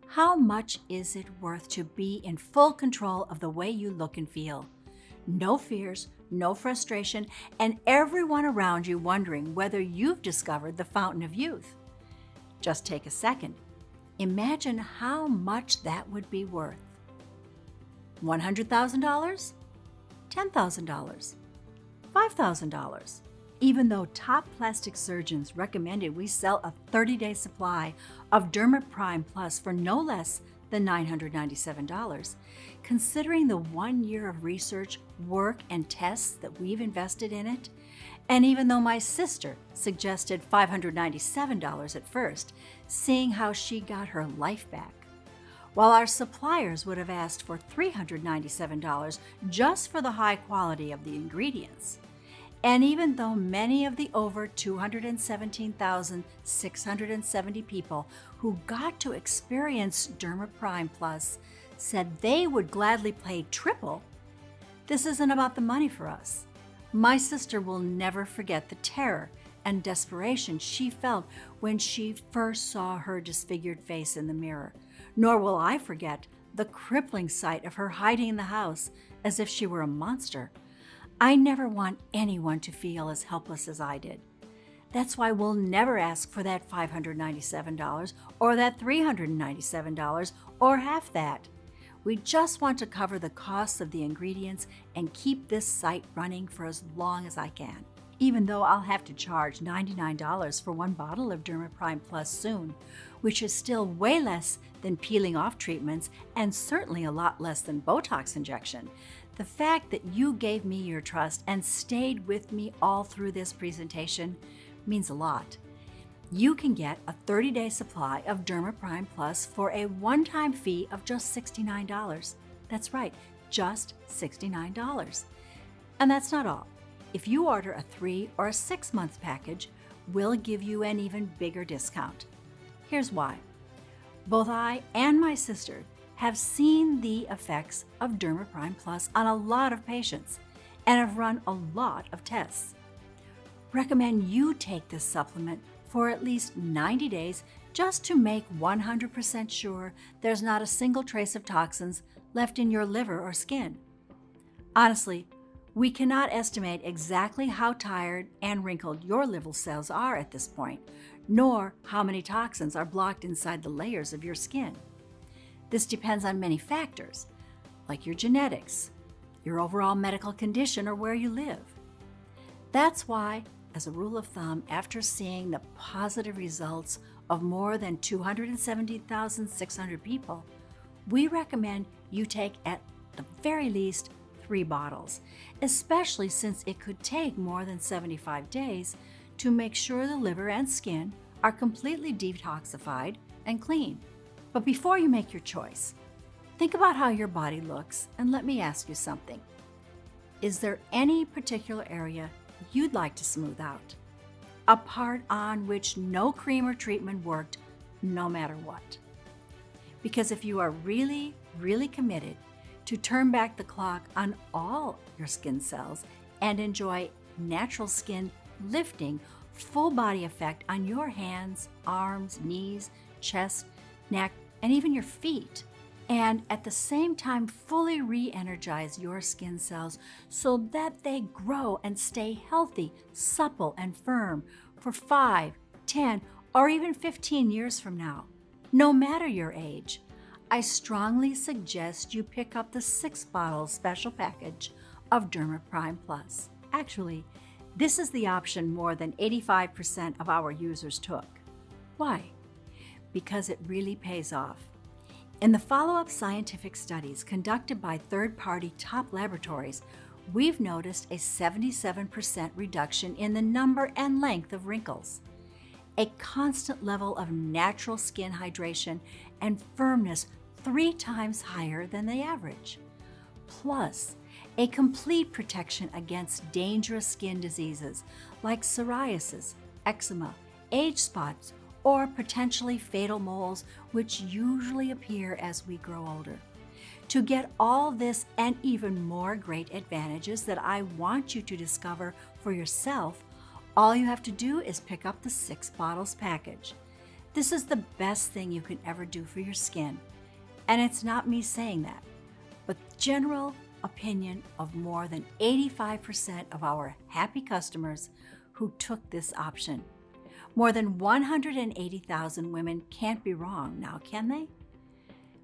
how much is it worth to be in full control of the way you look and feel? No fears, no frustration, and everyone around you wondering whether you've discovered the fountain of youth. Just take a second. Imagine how much that would be worth. $100,000? $10,000? $5,000? Even though top plastic surgeons recommended we sell a 30-day supply of Derma Prime Plus for no less than $997, considering the 1 year of research, work, and tests that we've invested in it, and even though my sister suggested $597 at first, seeing how she got her life back, while our suppliers would have asked for $397 just for the high quality of the ingredients. And even though many of the over 217,670 people who got to experience Derma Prime Plus said they would gladly pay triple, this isn't about the money for us. My sister will never forget the terror and desperation she felt when she first saw her disfigured face in the mirror, nor will I forget the crippling sight of her hiding in the house as if she were a monster. I never want anyone to feel as helpless as I did. That's why we'll never ask for that $597 or that $397 or half that. We just want to cover the costs of the ingredients and keep this site running for as long as I can. Even though I'll have to charge $99 for 1 bottle of Derma Prime Plus soon, which is still way less than peeling off treatments and certainly a lot less than Botox injection. The fact that you gave me your trust and stayed with me all through this presentation means a lot. You can get a 30-day supply of Derma Prime Plus for a one-time fee of just $69. That's right, just $69. And that's not all. If you order a 3 or a 6-month package, we'll give you an even bigger discount. Here's why. Both I and my sister have seen the effects of Derma Prime Plus on a lot of patients and have run a lot of tests. Recommend you take this supplement for at least 90 days just to make 100% sure there's not a single trace of toxins left in your liver or skin. Honestly, we cannot estimate exactly how tired and wrinkled your liver cells are at this point, nor how many toxins are blocked inside the layers of your skin. This depends on many factors, like your genetics, your overall medical condition, or where you live. That's why, as a rule of thumb, after seeing the positive results of more than 270,600 people, we recommend you take at the very least 3 bottles, especially since it could take more than 75 days to make sure the liver and skin are completely detoxified and clean. But before you make your choice, think about how your body looks and let me ask you something. Is there any particular area you'd like to smooth out? A part on which no cream or treatment worked no matter what? Because if you are really, really committed to turn back the clock on all your skin cells and enjoy natural skin lifting, full body effect on your hands, arms, knees, chest, neck, and even your feet, and at the same time fully re-energize your skin cells so that they grow and stay healthy, supple, and firm for 5, 10, or even 15 years from now. No matter your age, I strongly suggest you pick up the 6-bottle special package of Derma Prime Plus. Actually, this is the option more than 85% of our users took. Why? Because it really pays off. In the follow-up scientific studies conducted by third-party top laboratories, we've noticed a 77% reduction in the number and length of wrinkles, a constant level of natural skin hydration and firmness 3 times higher than the average, plus a complete protection against dangerous skin diseases like psoriasis, eczema, age spots, or potentially fatal moles, which usually appear as we grow older. To get all this and even more great advantages that I want you to discover for yourself, all you have to do is pick up the 6 bottles package. This is the best thing you can ever do for your skin. And it's not me saying that, but general opinion of more than 85% of our happy customers who took this option. More than 180,000 women can't be wrong now, can they?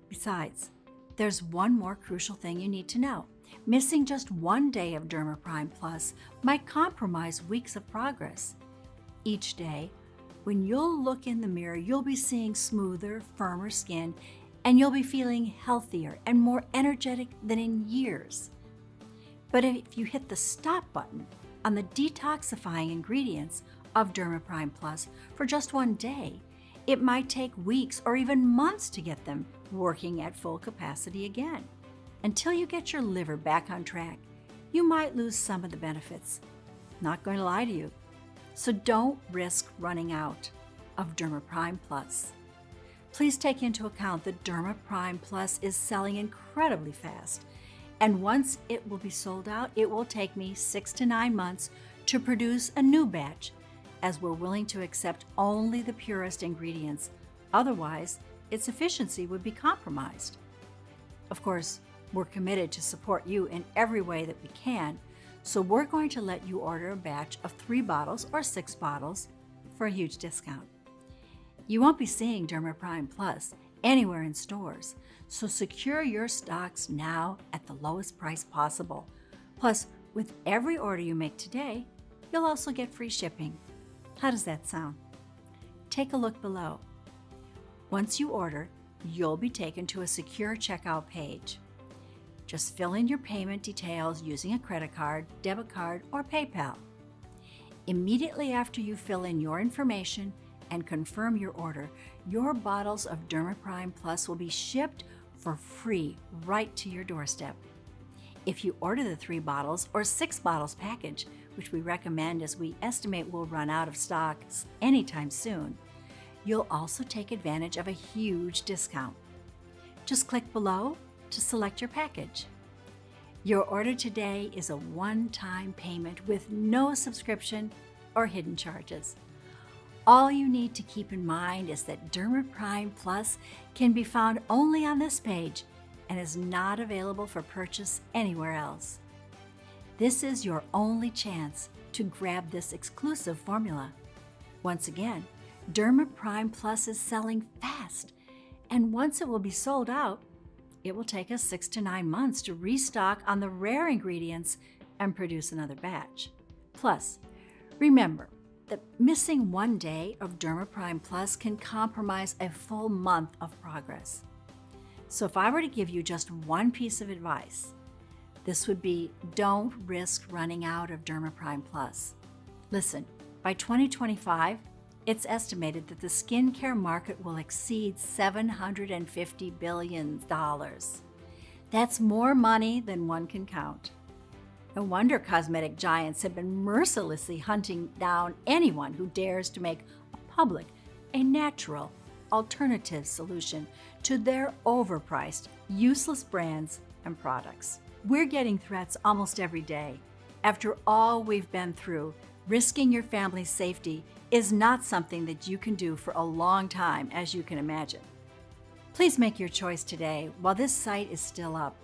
Besides, there's one more crucial thing you need to know. Missing just 1 day of Derma Prime Plus might compromise weeks of progress. Each day, when you'll look in the mirror, you'll be seeing smoother, firmer skin, and you'll be feeling healthier and more energetic than in years. But if you hit the stop button on the detoxifying ingredients of Derma Prime Plus for just 1 day, it might take weeks or even months to get them working at full capacity again. Until you get your liver back on track, you might lose some of the benefits. Not going to lie to you. So don't risk running out of Derma Prime Plus. Please take into account that Derma Prime Plus is selling incredibly fast, and once it will be sold out, it will take me 6 to 9 months to produce a new batch, as we're willing to accept only the purest ingredients. Otherwise, its efficiency would be compromised. Of course, we're committed to support you in every way that we can, so we're going to let you order a batch of 3 bottles or 6 bottles for a huge discount. You won't be seeing Derma Prime Plus anywhere in stores, so secure your stocks now at the lowest price possible. Plus, with every order you make today, you'll also get free shipping. How does that sound? Take a look below. Once you order, you'll be taken to a secure checkout page. Just fill in your payment details using a credit card, debit card, or PayPal. Immediately after you fill in your information and confirm your order, your bottles of Derma Prime Plus will be shipped for free right to your doorstep. If you order the 3 bottles or 6 bottles package, which we recommend as we estimate will run out of stocks anytime soon, you'll also take advantage of a huge discount. Just click below to select your package. Your order today is a one-time payment with no subscription or hidden charges. All you need to keep in mind is that Derma Prime Plus can be found only on this page and is not available for purchase anywhere else. This is your only chance to grab this exclusive formula. Once again, Derma Prime Plus is selling fast, and once it will be sold out, it will take us 6 to 9 months to restock on the rare ingredients and produce another batch. Plus, remember that missing 1 day of Derma Prime Plus can compromise a full month of progress. So if I were to give you just one piece of advice, this would be don't risk running out of Derma Prime Plus. Listen, by 2025, it's estimated that the skincare market will exceed $750 billion. That's more money than one can count. No wonder cosmetic giants have been mercilessly hunting down anyone who dares to make a public, a natural, alternative solution to their overpriced, useless brands and products. We're getting threats almost every day. After all we've been through, risking your family's safety is not something that you can do for a long time, as you can imagine. Please make your choice today while this site is still up.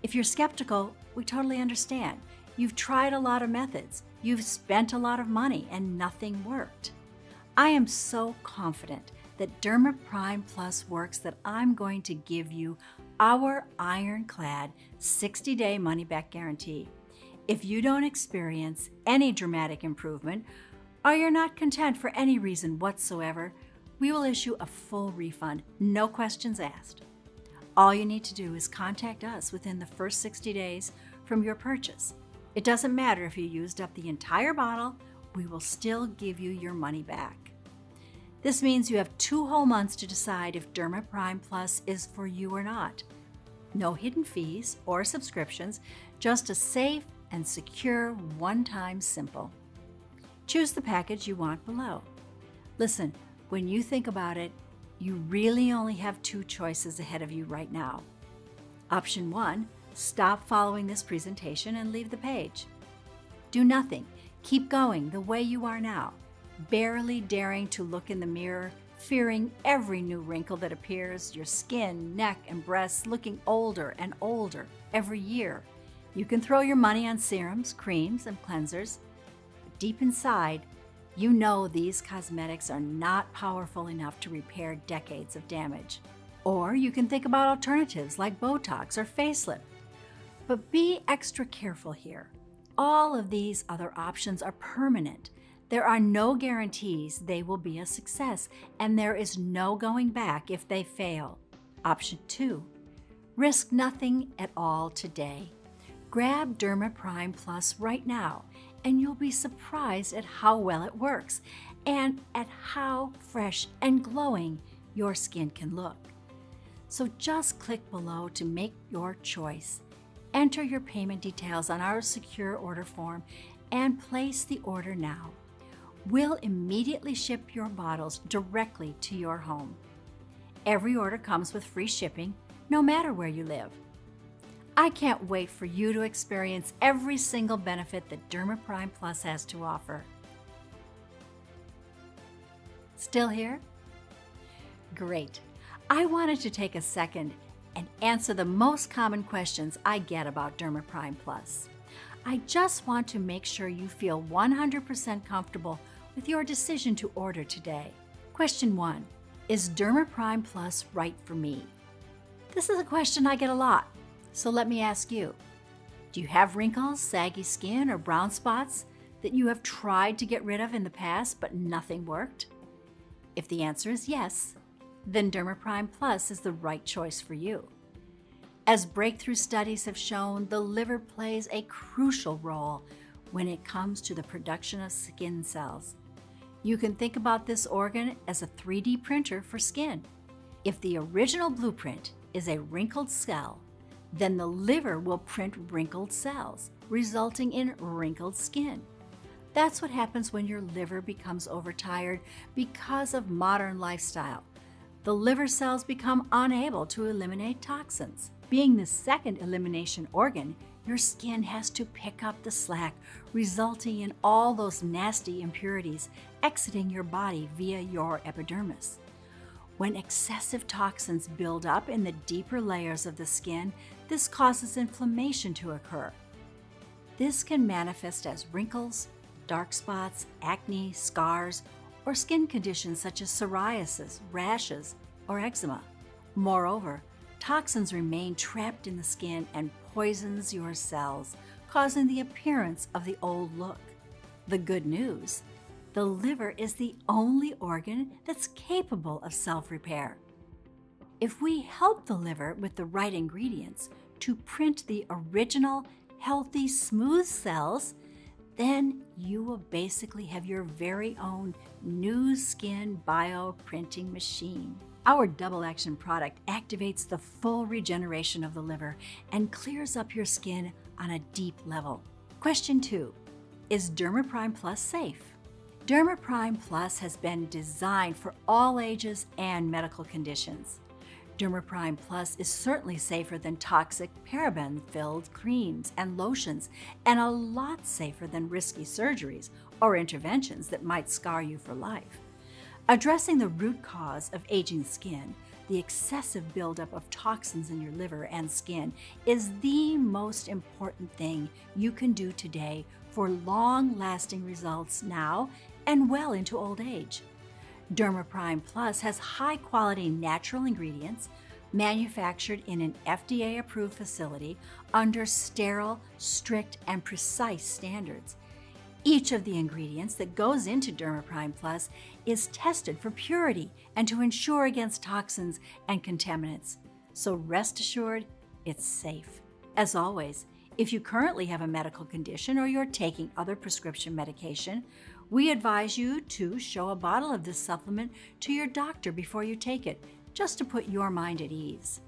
If you're skeptical, we totally understand. You've tried a lot of methods, you've spent a lot of money, and nothing worked. I am so confident that Derma Prime Plus works that I'm going to give you our ironclad 60-day money-back guarantee. If you don't experience any dramatic improvement, or you're not content for any reason whatsoever, we will issue a full refund, no questions asked. All you need to do is contact us within the first 60 days from your purchase. It doesn't matter if you used up the entire bottle, we will still give you your money back. This means you have 2 whole months to decide if Derma Prime Plus is for you or not. No hidden fees or subscriptions, just a safe and secure one-time simple. Choose the package you want below. Listen, when you think about it, you really only have 2 choices ahead of you right now. Option 1, stop following this presentation and leave the page. Do nothing. Keep going the way you are now, barely daring to look in the mirror, fearing every new wrinkle that appears, your skin, neck, and breasts looking older and older every year. You can throw your money on serums, creams, and cleansers, but deep inside, you know these cosmetics are not powerful enough to repair decades of damage. Or you can think about alternatives like Botox or facelift. But be extra careful here. All of these other options are permanent. There are no guarantees they will be a success, and there is no going back if they fail. Option 2, risk nothing at all today. Grab Derma Prime Plus right now, and you'll be surprised at how well it works and at how fresh and glowing your skin can look. So just click below to make your choice. Enter your payment details on our secure order form and place the order now. We'll immediately ship your bottles directly to your home. Every order comes with free shipping, no matter where you live. I can't wait for you to experience every single benefit that Derma Prime Plus has to offer. Still here? Great. I wanted to take a second and answer the most common questions I get about Derma Prime Plus. I just want to make sure you feel 100% comfortable with your decision to order today. Question 1. Is Derma Prime Plus right for me? This is a question I get a lot, so let me ask you. Do you have wrinkles, saggy skin, or brown spots that you have tried to get rid of in the past but nothing worked? If the answer is yes, then Derma Prime Plus is the right choice for you. As breakthrough studies have shown, the liver plays a crucial role when it comes to the production of skin cells. You can think about this organ as a 3D printer for skin. If the original blueprint is a wrinkled cell, then the liver will print wrinkled cells, resulting in wrinkled skin. That's what happens when your liver becomes overtired because of modern lifestyle. The liver cells become unable to eliminate toxins. Being the second elimination organ, your skin has to pick up the slack, resulting in all those nasty impurities exiting your body via your epidermis. When excessive toxins build up in the deeper layers of the skin, this causes inflammation to occur. This can manifest as wrinkles, dark spots, acne, scars, or skin conditions such as psoriasis, rashes, or eczema. Moreover, toxins remain trapped in the skin and poisons your cells, causing the appearance of the old look. The good news, the liver is the only organ that's capable of self-repair. If we help the liver with the right ingredients to print the original, healthy, smooth cells, then you will basically have your very own new skin bioprinting machine. Our double action product activates the full regeneration of the liver and clears up your skin on a deep level. Question 2. Is Derma Prime Plus safe? Derma Prime Plus has been designed for all ages and medical conditions. Derma Prime Plus is certainly safer than toxic paraben-filled creams and lotions, and a lot safer than risky surgeries or interventions that might scar you for life. Addressing the root cause of aging skin, the excessive buildup of toxins in your liver and skin, is the most important thing you can do today for long-lasting results now and well into old age. Derma Prime Plus has high-quality natural ingredients, manufactured in an FDA-approved facility under sterile, strict, and precise standards. Each of the ingredients that goes into Derma Prime Plus is tested for purity and to ensure against toxins and contaminants. So rest assured, it's safe. As always, if you currently have a medical condition or you're taking other prescription medication, we advise you to show a bottle of this supplement to your doctor before you take it, just to put your mind at ease.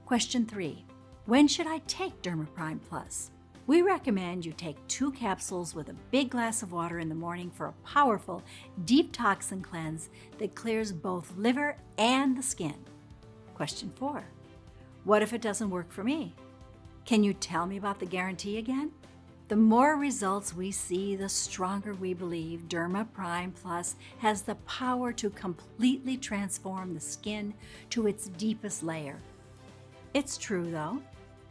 Question 3. When should I take Derma Prime Plus? We recommend you take 2 capsules with a big glass of water in the morning for a powerful, deep toxin cleanse that clears both liver and the skin. Question 4. What if it doesn't work for me? Can you tell me about the guarantee again? The more results we see, the stronger we believe Derma Prime Plus has the power to completely transform the skin to its deepest layer. It's true, though,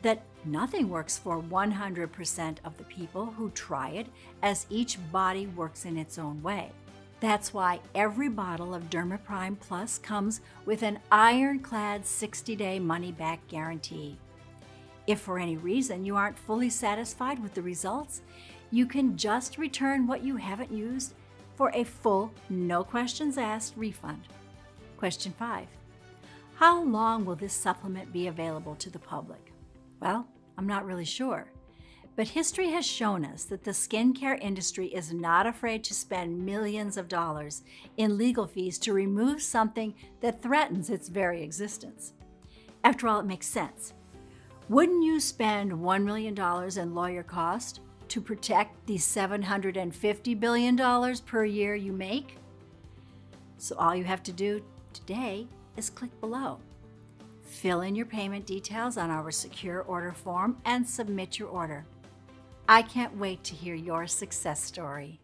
that nothing works for 100% of the people who try it, as each body works in its own way. That's why every bottle of Derma Prime Plus comes with an ironclad 60-day money-back guarantee. If for any reason you aren't fully satisfied with the results, you can just return what you haven't used for a full, no questions asked refund. Question 5. How long will this supplement be available to the public? Well, I'm not really sure. But history has shown us that the skincare industry is not afraid to spend millions of dollars in legal fees to remove something that threatens its very existence. After all, it makes sense. Wouldn't you spend $1 million in lawyer cost to protect the $750 billion per year you make? So all you have to do today is click below. Fill in your payment details on our secure order form and submit your order. I can't wait to hear your success story.